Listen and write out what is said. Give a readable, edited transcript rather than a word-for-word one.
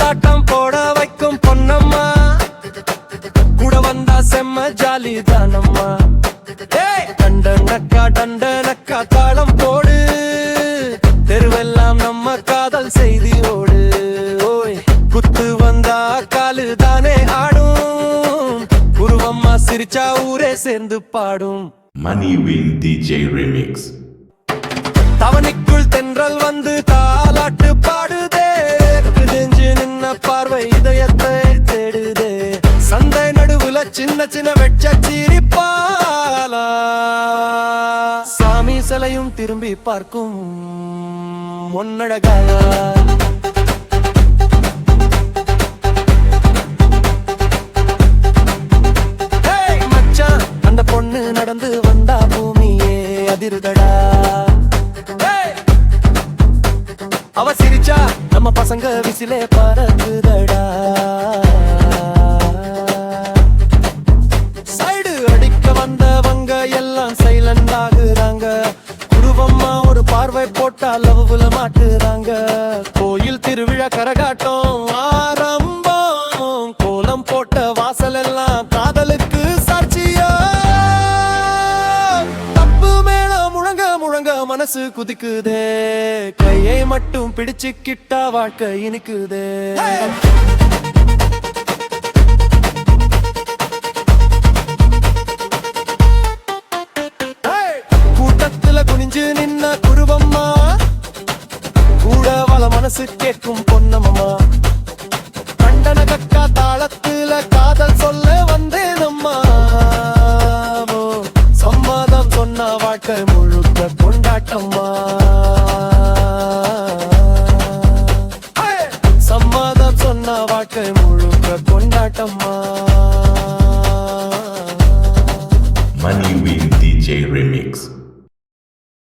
கொண்டாட்டம் போட வைக்கும் பொன்னம்மா, கூட வந்தா செம்ம ஜாலி தானம்மா. டண்டனக்கா தாளம் போடு, தெருவெல்லாம் நம்ம காதல் செய்தி ஓடு. ஓய் குத்து வந்தா காலு தானே ஆடும், குருவம்மா சிரிச்சா ஊரே சேர்ந்து பாடும். Money-Wheel DJ Remix. தவணிக்குள் தென்றல் வந்து தாலாட்டு பாடுதே, தெரிஞ்சு நின்ன பார்வை இதயத்தை தேடுதே. சந்தை நடுவுல சின்ன சின்ன வெச்ச சிரிப்பாலா, சாமி சிலையும் திரும்பி பார்க்கும் ஒன்னழகாயா. மச்சான் அந்த பொண்ணு நடந்து வந்தா பூமியே அதிருதடா. அவ சிரிச்சா நம்ம பசங்க விசிலே பறக்குதடா. சைடு அடிக்க வந்தவங்க எல்லாம் சைலண்ட் ஆகுறாங்க, குருவம்மா ஒரு பார்வை போட்டா லவ்வுல மாட்டுறாங்க. கோயில் திருவிழா கரகாட்டம் ஆரம்பம், கோலம் போட்ட வாசல் எல்லாம் காதலுக்கு சாட்சியா. தப்பு மேல முழங்க முழங்க மனசு குதிக்குதே, கையை மட்டும் பிடிச்சுக்கிட்டா வாழ்க்கை இனிக்குதே. கூட்டத்துல குனிஞ்சு நின்ன குருவம்மா, கூட வள மனசு கேட்கும் பொன்னம்மா. கண்டனக்கா தாளத்துல காதல் சொல்ல வந்தேனம்மா. சம்மதம் சொன்ன வாழ்க்கை முழுக்க கொண்டாட்டம்மா. சம்மதம் சொன்ன வாழ்க்கை முழுக்க கொண்டாட்டம்மா. Money-Wheel DJ Remix.